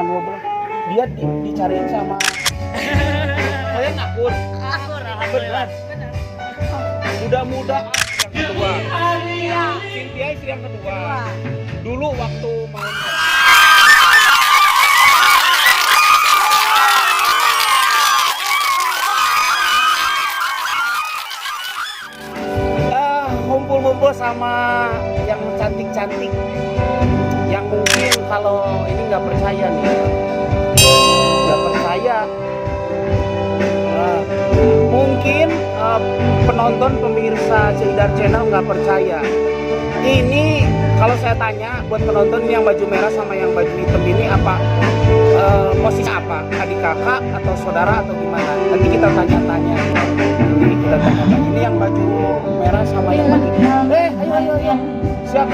2 bulan. Dia dicariin sama kalian akur. Benar. Muda-muda yang kedua. Cynthia istri yang kedua. Dulu waktu mau kumpul-kumpul sama yang cantik-cantik, yang mungkin kalau ini nggak percaya nih, nggak percaya. Mungkin penonton pemirsa Ceidar Channel nggak percaya. Ini kalau saya tanya buat penonton yang baju merah sama yang baju hitam ini apa posisi apa? Adik kakak atau saudara atau gimana? Nanti kita tanya-tanya. Ini yang baju merah sama yang baju hitam. Ayo. Siap.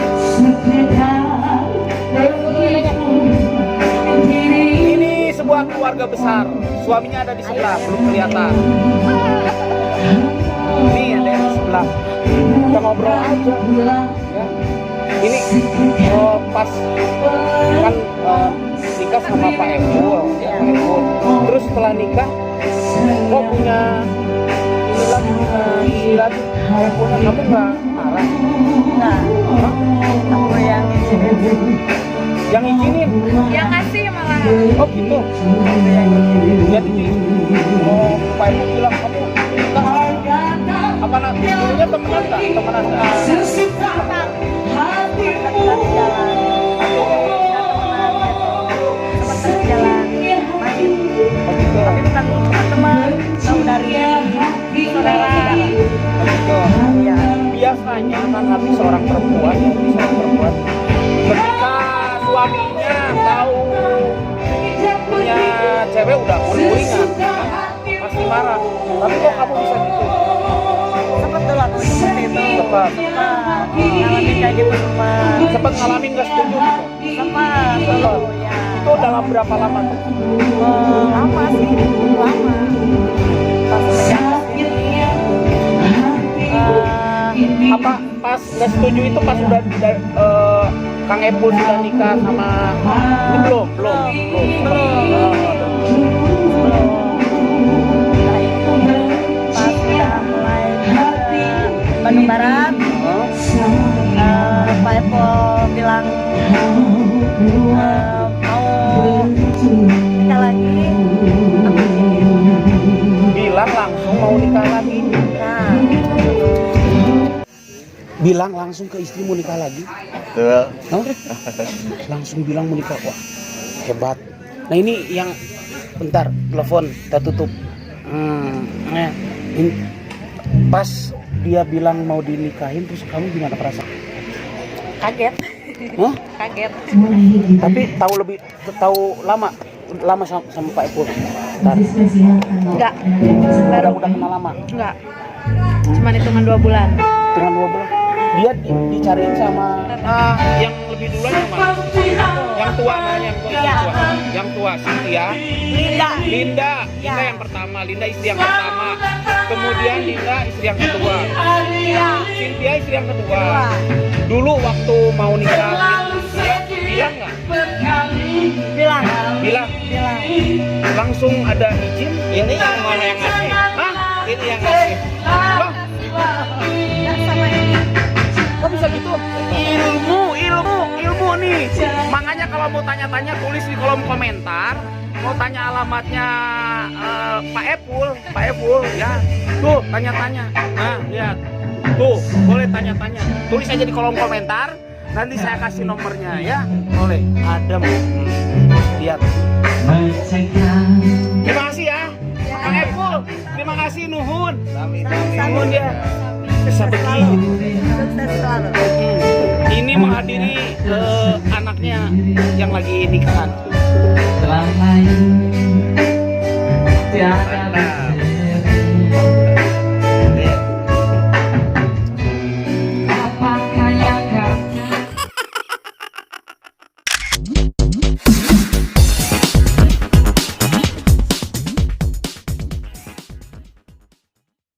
Ini sebuah keluarga besar. Suaminya ada di sebelah, belum kelihatan. Ini ada yang di sebelah. Kita ngobrol aja. Ya. Ini pas kan nikah sama Pak Epul, ya Pak Epul. Terus setelah nikah, kok punya ini lagi, isi lagi. Pak Epul, kamu nggak marah? Enggak. Aku yang izinin. Yang izinin? Yang ngasih malah. Oh gitu. Jadi Pak Epul bilang kamu nikah apa nanti dulunya temenan nggak? Temenan nggak? Biasanya kan hati seorang perempuan, ketika suaminya tahu punya cewek udah uring-uringan, pasti marah. Tapi kok kamu bisa gitu? Sempat dulu aku seperti itu. Sempat Ngalamin kayak gitu sempat ngalamin nggak setuju gitu? Sempat dulu ya. Itu dalam berapa lama tuh? Lama sih, lama. Pas megang apa pas nggak setuju itu pas udah Kang Epul sudah nikah sama itu belum. Pas udah mulai ke Bandung Barat, Pak Epul bilang mau nikah lagi. Aku bilang langsung mau nikah lagi. Bilang langsung ke istri mau nikah lagi. Betul. Langsung bilang mau nikah. Wah, hebat. Nah ini yang bentar telepon kita tutup. Ini pas dia bilang mau dinikahin terus kamu gimana perasaan? kaget. Hah? Kaget. Tapi tahu lama sama Pak Epul. Enggak. Udah kenal lama. Enggak. Cuman hitungan 2 bulan. Dengan 2 bulan. Dia dicariin sama yang lebih duluan yang mana? Yang tua namanya, yang tua Cynthia. Linda yang pertama, Linda istri yang pertama. Kemudian Linda istri yang kedua. Cynthia istri yang kedua. Dulu waktu mau nikah bilang nggak? Bilang. Langsung ada izin. Ini yang mana yang ngasih? Hah? Ini yang ngasih. Loh? Enggak sama ini. Kok bisa gitu? Ilmu nih. Makanya kalau mau tanya-tanya tulis di kolom komentar. Mau tanya alamatnya Pak Epul ya. Tuh tanya-tanya. Nah lihat. Tuh boleh tanya-tanya. Tulis aja di kolom komentar. Nanti saya kasih nomornya ya. Boleh. Adem. Lihat. Terima kasih ya. Pak Epul. Terima kasih nuhun. Nuhun ya. Bisa begini. Ini menghadiri anaknya yang lagi nikahan.